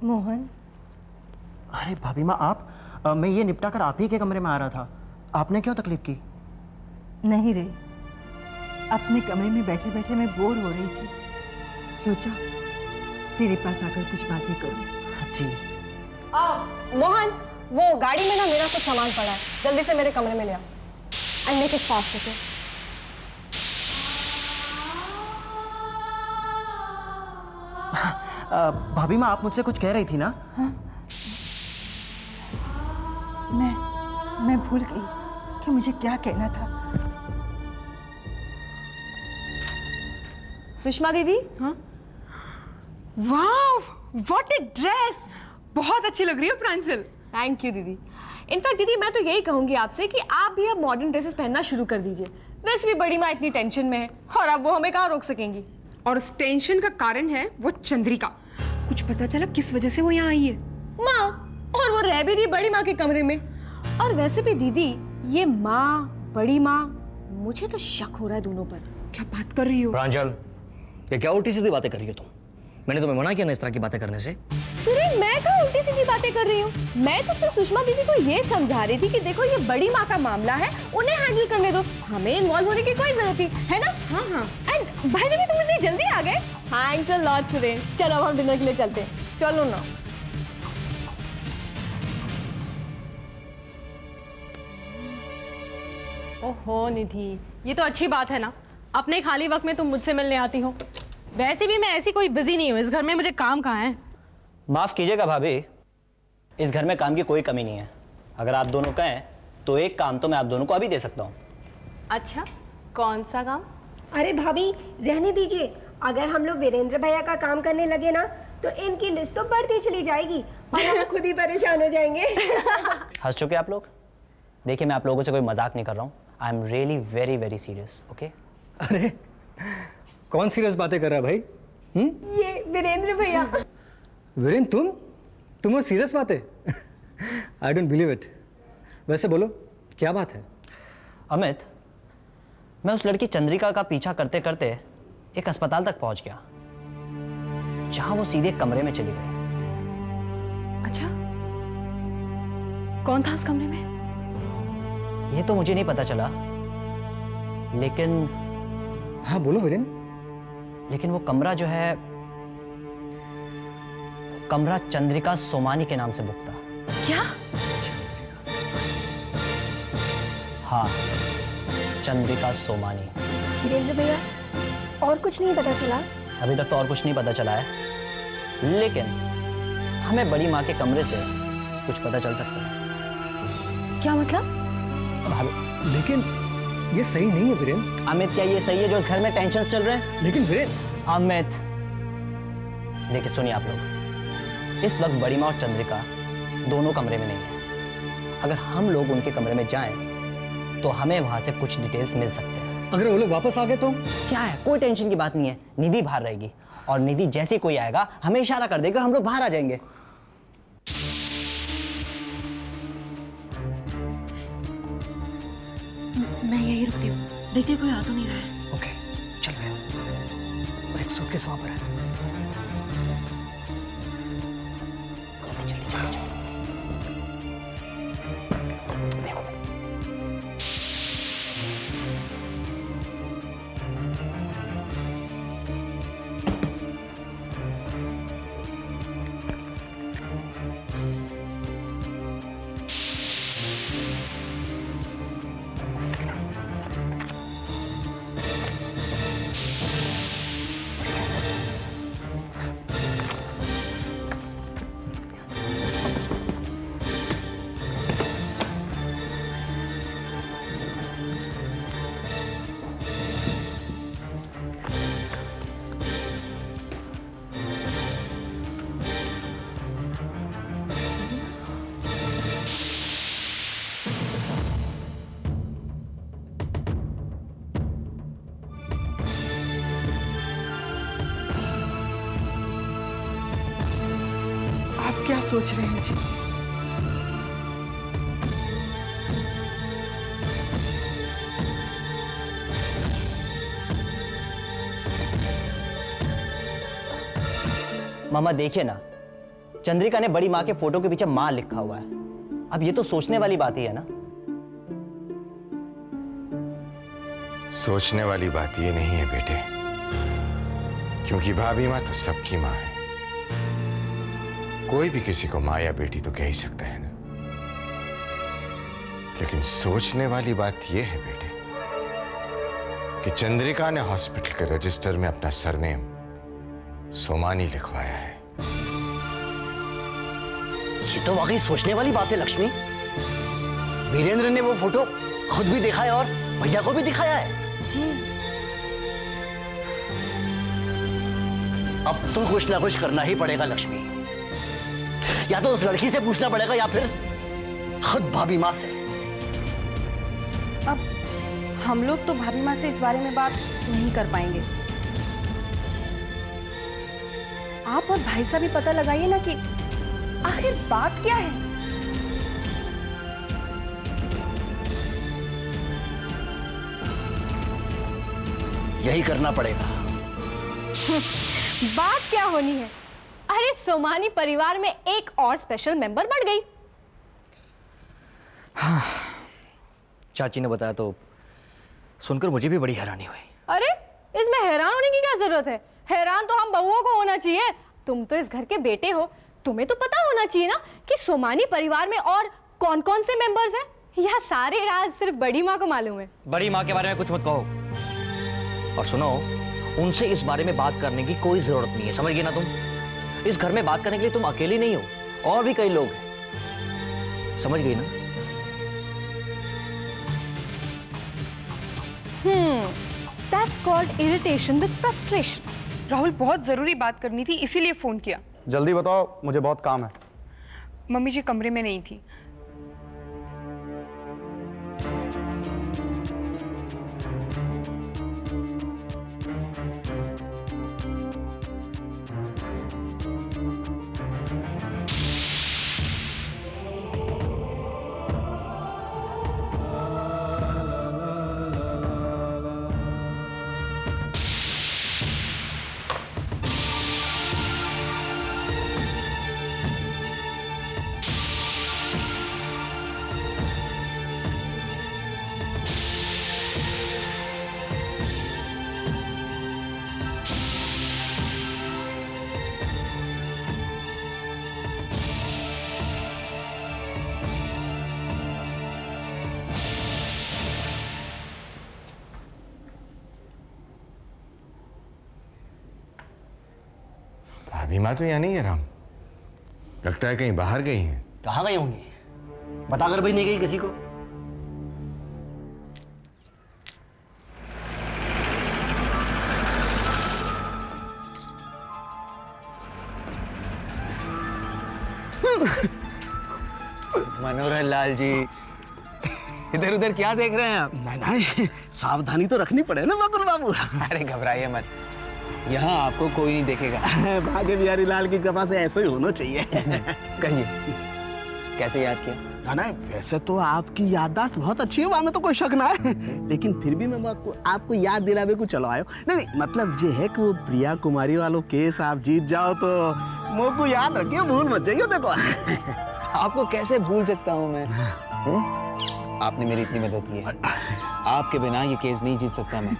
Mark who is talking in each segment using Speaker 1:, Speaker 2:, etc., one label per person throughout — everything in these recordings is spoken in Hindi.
Speaker 1: मोहन।
Speaker 2: अरे भाभी माँ आप, मैं ये निपटा कर आप ही के कमरे में आ रहा था, आपने क्यों तकलीफ की?
Speaker 1: नहीं रे, अपने कमरे में बैठे बैठे मैं बोर हो रही थी, सोचा तेरे पास आकर कुछ बातें करूं।
Speaker 2: जी।
Speaker 3: मोहन, वो गाड़ी में ना मेरा कुछ सामान पड़ा है, जल्दी से मेरे कमरे में ले आओ। And make it fast, okay?
Speaker 2: भाभी माँ आप मुझसे कुछ कह रही थी ना?
Speaker 1: हाँ? मैं भूल गई कि मुझे क्या कहना था।
Speaker 3: सुषमा दीदी।
Speaker 4: हाँ? वाव, व्हाट अ ड्रेस! बहुत अच्छी लग रही हो प्रांजल।
Speaker 3: थैंक यू दीदी। इनफैक्ट दीदी मैं तो यही कहूंगी आपसे कि आप भी अब मॉडर्न ड्रेसेस पहनना शुरू कर दीजिए। वैसे भी बड़ी माँ इतनी टेंशन में है और अब वो हमें कहाँ रोक सकेंगी।
Speaker 4: और उस टेंशन का कारण है वो चंद्रिका। कुछ पता चला किस वजह से वो यहाँ आई है?
Speaker 3: माँ, और वो रह भी रही बड़ी माँ के कमरे में। और वैसे भी दीदी, ये माँ बड़ी माँ, मुझे तो शक हो रहा है दोनों पर।
Speaker 4: क्या बात कर रही हो?
Speaker 5: प्रांजल, ये क्या उल्टी सीधी बातें कर रही हो तुम? मैंने तुम्हें मना किया ना इस तरह की बातें करने से।
Speaker 3: सुरेश, मैं कहाँ उल्टी सीधी बातें कर रही हूँ? मैं तो सिर्फ सुषमा दीदी को ये समझा रही थी कि देखो ये बड़ी माँ का मामला है, उन्हें हैंडल करने दो, हमें इन्वॉल्व होने की कोई जरूरत नहीं है ना?
Speaker 4: हाँ हाँ।
Speaker 3: एंड भाई भी तुम इतनी जल्दी आ गए। Thanks a lot Suresh. चलो अब हम डिनर के लिए चलते हैं। चलो ना। ओहो निधि, ये तो अच्छी बात है ना, अपने खाली वक्त में तुम मुझसे मिलने आती हो। वैसे भी मैं ऐसी कोई बिजी नहीं हूँ इस घर में, मुझे काम कहाँ है।
Speaker 6: माफ कीजिएगा भाभी, इस घर में काम की कोई कमी नहीं है। अगर आप दोनों कहें तो एक काम तो मैं आप दोनों को अभी दे सकता हूँ।
Speaker 3: अच्छा, कौन सा काम?
Speaker 7: अरे भाभी रहने दीजिए, अगर हम लोग वीरेंद्र भैया का काम करने लगे ना तो इनकी लिस्ट तो बढ़ती चली जाएगी और हम खुद ही परेशान हो जाएंगे।
Speaker 6: हंस चुके आप लोग? देखिए मैं आप लोगों से कोई मजाक नहीं कर रहा हूँ। I am really very very serious, okay?
Speaker 5: अरे कौन सीरियस बातें कर रहा है भाई?
Speaker 7: ये वीरेंद्र भैया।
Speaker 5: वीरेंद्र, तुम और सीरियस बातें? I don't believe it. वैसे बोलो क्या बात है?
Speaker 6: अमित, मैं उस लड़की चंद्रिका का पीछा करते करते एक अस्पताल तक पहुंच गया, जहां वो सीधे कमरे में चली गई।
Speaker 3: अच्छा, कौन था उस कमरे में?
Speaker 6: ये तो मुझे नहीं पता चला, लेकिन
Speaker 5: हाँ बोलो वीरेंद्र।
Speaker 6: लेकिन वो कमरा जो है, कमरा चंद्रिका सोमानी के नाम से बुक था।
Speaker 3: क्या?
Speaker 6: हाँ, चंद्रिका सोमानी।
Speaker 7: वीरेंद्र भैया और कुछ नहीं पता चला?
Speaker 6: अभी तक तो और कुछ नहीं पता चला है, लेकिन हमें बड़ी माँ के कमरे से कुछ पता चल सकता है।
Speaker 3: क्या मतलब?
Speaker 6: भाभी,
Speaker 5: लेकिन ये सही नहीं है वीरेंद्र।
Speaker 6: अमित, क्या ये सही है जो इस घर में टेंशन चल रहे हैं?
Speaker 5: लेकिन वीरेंद्र।
Speaker 6: अमित, देखिए सुनिए आप लोग, इस वक्त बड़ी माँ और चंद्रिका दोनों कमरे में नहीं है। अगर हम लोग उनके कमरे में जाएं तो हमें वहां से कुछ डिटेल्स मिल सकते हैं।
Speaker 5: अगर वो लोग वापस आ गए तो?
Speaker 6: क्या है, कोई टेंशन की बात नहीं है। निधि बाहर रहेगी और निधि जैसे कोई आएगा हमें इशारा कर देगी और हम लोग बाहर आ जाएंगे।
Speaker 3: मैं यही रुकती हूँ, देखिए कोई आ तो नहीं रहा है।
Speaker 5: ओके, चल रहे। उस एक सूटकेस वहां पर है।
Speaker 6: जल्दी जल्दी जल्दी।
Speaker 1: आप क्या सोच रहे हैं जी?
Speaker 6: मामा देखिए ना, चंद्रिका ने बड़ी माँ के फोटो के पीछे माँ लिखा हुआ है। अब ये तो सोचने वाली बात ही है ना।
Speaker 8: सोचने वाली बात ये नहीं है बेटे, क्योंकि भाभी माँ तो सबकी माँ है। कोई भी किसी को माँ या बेटी तो कह ही सकता है ना। लेकिन सोचने वाली बात यह है बेटे कि चंद्रिका ने हॉस्पिटल के रजिस्टर में अपना सरनेम सोमानी लिखवाया है।
Speaker 6: ये तो वाकई सोचने वाली बात है लक्ष्मी। वीरेंद्र ने वो फोटो खुद भी देखा है और भैया को भी दिखाया है। अब तो कुछ ना कुछ करना ही पड़ेगा लक्ष्मी। या तो उस लड़की से पूछना पड़ेगा या फिर खुद भाभी माँ से।
Speaker 3: अब हम लोग तो भाभी माँ से इस बारे में बात नहीं कर पाएंगे। आप और भाई साहब भी पता लगाइए ना कि आखिर बात क्या है।
Speaker 6: यही करना पड़ेगा।
Speaker 3: बात क्या होनी है? अरे सोमानी परिवार में एक और स्पेशल मेंबर बढ़ गई।
Speaker 2: चाची ने बताया तो सुनकर मुझे भी बड़ी हैरानी हुई।
Speaker 3: अरे इसमें हैरान होने की क्या जरूरत है? हैरान तो हम बहुओं को होना चाहिए। तुम तो इस घर के बेटे हो, तुम्हें तो पता होना चाहिए ना कि सोमानी परिवार में और कौन कौन से मेंबर्स हैं। या सारे राज सिर्फ बड़ी माँ को मालूम है?
Speaker 2: बड़ी माँ के बारे में कुछ मत कहो। और सुनो, उनसे इस बारे में बात करने की कोई जरूरत नहीं है, समझ गए ना तुम? इस घर में बात करने के लिए तुम अकेली नहीं हो, और भी कई लोग हैं, समझ गई ना?
Speaker 3: That's called irritation with frustration.
Speaker 4: Rahul, बहुत जरूरी बात करनी थी, इसीलिए फोन किया।
Speaker 9: जल्दी बताओ, मुझे बहुत काम है।
Speaker 4: मम्मी जी कमरे में नहीं थी।
Speaker 8: भाभी माँ तो यहाँ नहीं है राम, लगता है कहीं बाहर गई हैं।
Speaker 6: कहाँ गई होंगी? बताकर भी नहीं गई किसी को।
Speaker 10: मनोहर लाल जी, इधर उधर क्या देख रहे हैं आप?
Speaker 6: नहीं, सावधानी तो रखनी पड़े ना बकुल बाबू।
Speaker 10: अरे घबराइए मत, यहाँ आपको कोई नहीं देखेगा।
Speaker 6: भाग्य बिहारी लाल की कृपा से ऐसा ही होना चाहिए।
Speaker 10: कहिए, कैसे याद किया?
Speaker 6: ना वैसे तो आपकी याददाश्त बहुत अच्छी है, वहाँ में तो कोई शक ना है, लेकिन फिर भी मैं आपको याद दिलावे को चलो आयो। नहीं, मतलब ये है कि वो प्रिया कुमारी वालों केस आप जीत जाओ तो मुझको याद रखिए, भूल मत जाइए। देखो
Speaker 10: आपको कैसे भूल सकता हूँ मैं? आपने मेरी इतनी मदद की है, आपके बिना ये केस नहीं जीत सकता मैं।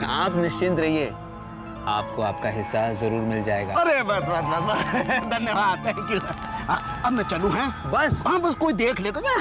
Speaker 10: आप निश्चिंत रहिए, आपको आपका हिस्सा जरूर मिल जाएगा।
Speaker 6: अरे बस बस बस, बस। धन्यवाद, थैंक यू। अब मैं चलूं हैं?
Speaker 10: बस
Speaker 6: हाँ, बस कोई देख लेगा ना।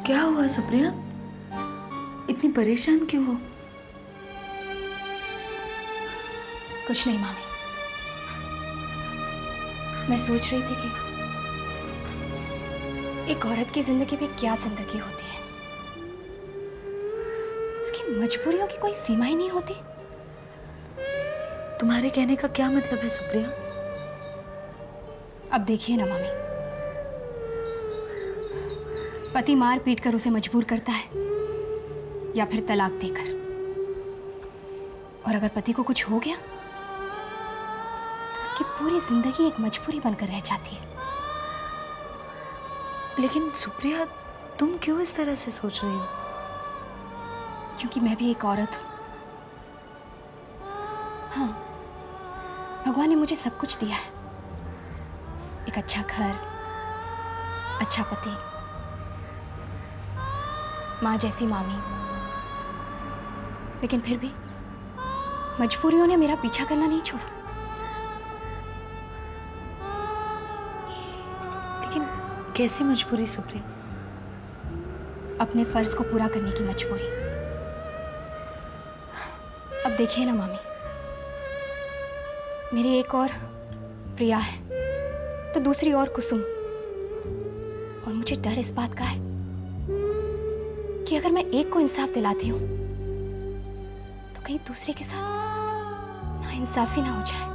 Speaker 11: क्या हुआ सुप्रिया? इतनी परेशान क्यों हो?
Speaker 3: कुछ नहीं मामी, मैं सोच रही थी कि एक औरत की जिंदगी भी क्या जिंदगी होती है। उसकी मजबूरियों की कोई सीमा ही नहीं होती।
Speaker 11: तुम्हारे कहने का क्या मतलब है सुप्रिया?
Speaker 3: अब देखिए ना मामी, पति मार पीट कर उसे मजबूर करता है या फिर तलाक देकर। और अगर पति को कुछ हो गया तो उसकी पूरी जिंदगी एक मजबूरी बनकर रह जाती है।
Speaker 11: लेकिन सुप्रिया, तुम क्यों इस तरह से सोच रही हो?
Speaker 3: क्योंकि मैं भी एक औरत हूं। हाँ, भगवान ने मुझे सब कुछ दिया है, एक अच्छा घर, अच्छा पति, माँ जैसी मामी, लेकिन फिर भी मजबूरियों ने मेरा पीछा करना नहीं छोड़ा।
Speaker 11: लेकिन कैसी मजबूरी सुप्रिया?
Speaker 3: अपने फर्ज को पूरा करने की मजबूरी। अब देखिए ना मामी, मेरी एक और प्रिया है तो दूसरी और कुसुम, और मुझे डर इस बात का है कि अगर मैं एक को इंसाफ दिलाती हूं तो कहीं दूसरे के साथ नाइंसाफी ना हो जाए।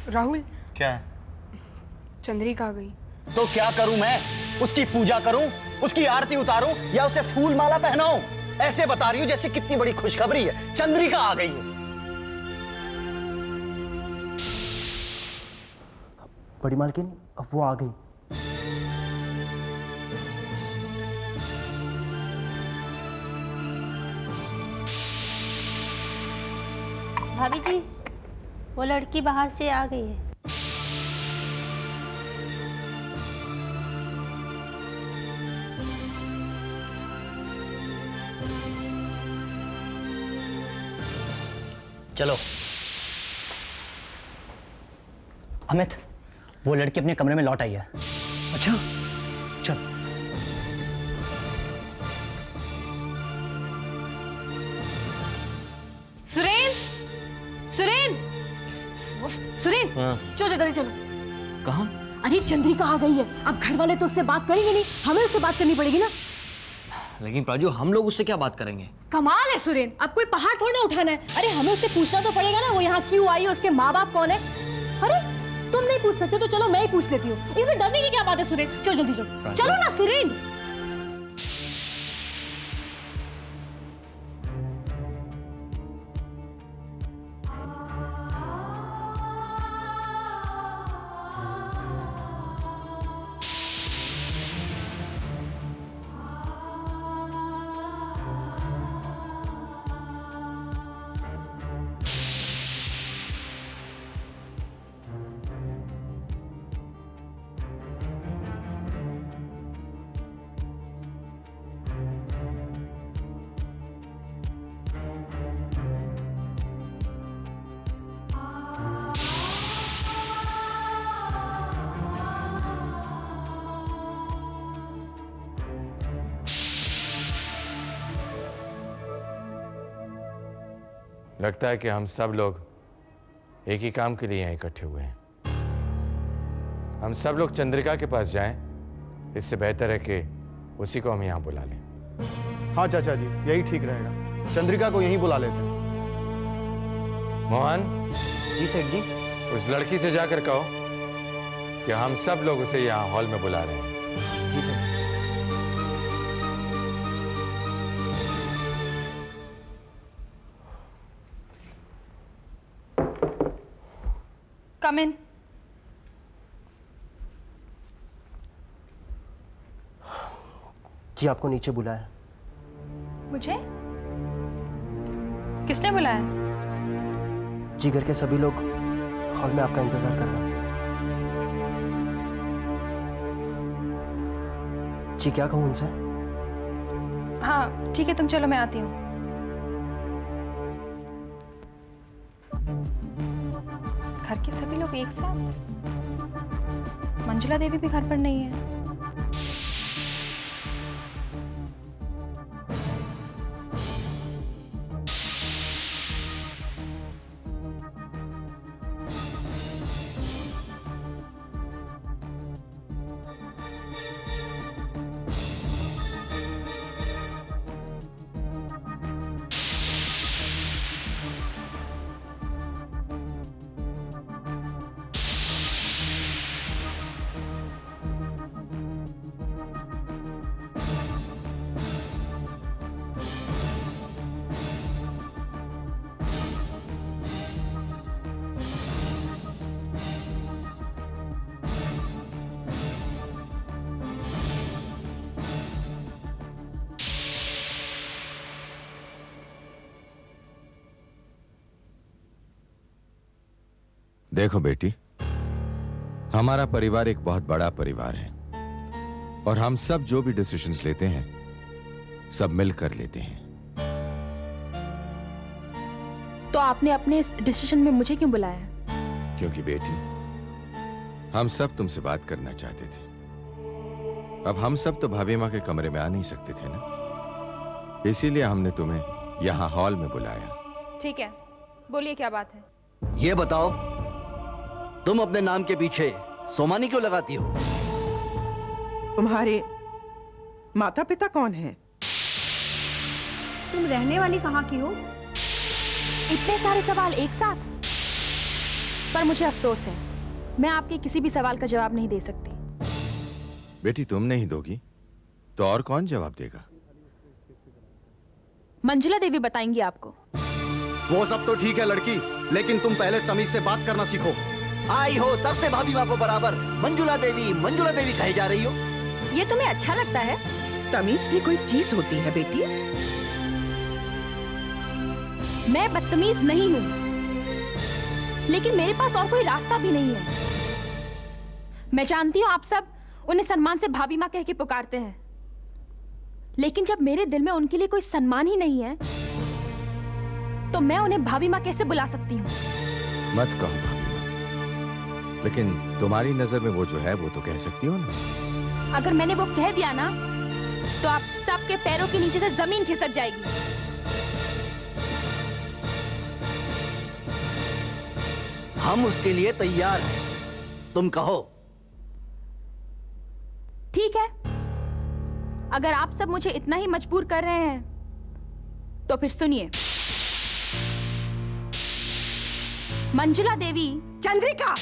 Speaker 4: राहुल,
Speaker 6: क्या है?
Speaker 4: चंद्रिका आ गई।
Speaker 6: तो क्या करूं मैं? उसकी पूजा करूं, उसकी आरती उतारूं या उसे फूल माला पहनाऊं? ऐसे बता रही हूं जैसे कितनी बड़ी खुशखबरी है, चंद्रिका आ गई है।
Speaker 12: बड़ी मालकिन, अब वो आ गई।
Speaker 13: भाभी जी, वो लड़की बाहर से आ गई है।
Speaker 6: चलो। अमित, वो लड़की अपने कमरे में लौट आई है।
Speaker 5: अच्छा, चल।
Speaker 3: सुरेंद्र, सुरेंद्र, सुरेंद्र, चलो जल्दी चलो।
Speaker 2: कहाँ?
Speaker 3: अरे चंद्रिका आ गई है। अब घर वाले तो उससे बात करेंगे नहीं, हमें उससे बात करनी पड़ेगी ना।
Speaker 2: लेकिन प्राजू, हम लोग उससे क्या बात करेंगे?
Speaker 3: कमाल है सुरेंद्र, अब कोई पहाड़ थोड़ा ना उठाना है। अरे हमें उससे पूछना तो पड़ेगा ना, वो यहाँ क्यों आई है, उसके माँ बाप कौन है। अरे तुम नहीं पूछ सकते तो चलो मैं ही पूछ लेती हूँ। इसमें डरने की क्या बात है सुरेंद्र? चलो जल्दी चलो, चलो ना सुरेंद्र।
Speaker 8: लगता है कि हम सब लोग एक ही काम के लिए यहाँ इकट्ठे हुए हैं। हम सब लोग चंद्रिका के पास जाएं, इससे बेहतर है कि उसी को हम यहाँ बुला लें।
Speaker 9: हाँ चाचा जी, यही ठीक रहेगा। चंद्रिका को यहीं बुला लेते हैं।
Speaker 8: मोहन।
Speaker 6: जी सेठ जी।
Speaker 8: उस लड़की से जाकर कहो कि हम सब लोग उसे यहाँ हॉल में बुला रहे हैं।
Speaker 6: जी सेठ।
Speaker 3: Come in.
Speaker 12: जी, आपको नीचे बुलाया।
Speaker 3: मुझे? किसने बुलाया?
Speaker 12: जी, घर के सभी लोग हॉल में आपका इंतजार कर रहे हैं। जी, क्या कहूँ उनसे?
Speaker 3: हाँ ठीक है, तुम चलो, मैं आती हूँ। घर के सभी लोग एक साथ? मंजुला देवी भी घर पर नहीं है।
Speaker 8: देखो बेटी, हमारा परिवार एक बहुत बड़ा परिवार है और हम सब जो भी डिसीजंस लेते हैं सब मिलकर लेते हैं।
Speaker 11: तो आपने अपने इस डिसीजन में मुझे क्यों बुलाया?
Speaker 8: क्योंकि बेटी, हम सब तुमसे बात करना चाहते थे। अब हम सब तो भाभी माँ के कमरे में आ नहीं सकते थे ना, इसीलिए हमने तुम्हें यहाँ हॉल में बुलाया।
Speaker 11: ठीक है, बोलिए क्या बात है?
Speaker 14: ये बताओ, तुम अपने नाम के पीछे सोमानी क्यों लगाती हो?
Speaker 15: तुम्हारे माता पिता कौन है?
Speaker 7: तुम रहने वाली कहाँ की हो?
Speaker 11: इतने सारे सवाल एक साथ, पर मुझे अफसोस है, मैं आपके किसी भी सवाल का जवाब नहीं दे सकती।
Speaker 8: बेटी, तुम नहीं दोगी तो और कौन जवाब देगा?
Speaker 11: मंजुला देवी बताएंगी आपको।
Speaker 9: वो सब तो ठीक है लड़की, लेकिन तुम पहले तमीज से बात करना सीखो।
Speaker 14: आई हो तब से भाभी माँ को बराबर मंजुला देवी कहे जा रही हो।
Speaker 11: ये तुम्हें अच्छा लगता है?
Speaker 15: तमीज भी कोई चीज होती है बेटी।
Speaker 11: मैं बदतमीज नहीं हूं, लेकिन मेरे पास और कोई रास्ता भी नहीं है। मैं जानती हूं आप सब उन्हें सम्मान से भाभी माँ कह के पुकारते हैं, लेकिन जब मेरे दिल में उनके लिए कोई सम्मान ही नहीं है, तो मैं उन्हें भाभी माँ कैसे बुला सकती हूँ?
Speaker 8: मत कहो भाभी माँ, लेकिन तुम्हारी नजर में वो जो है वो तो कह सकती हो ना।
Speaker 11: अगर मैंने वो कह दिया ना, तो आप सबके पैरों के नीचे से जमीन खिसक जाएगी।
Speaker 14: हम उसके लिए तैयार हैं, तुम कहो।
Speaker 11: ठीक है, अगर आप सब मुझे इतना ही मजबूर कर रहे हैं, तो फिर सुनिए।
Speaker 15: मंजुला देवी, चंद्रिका,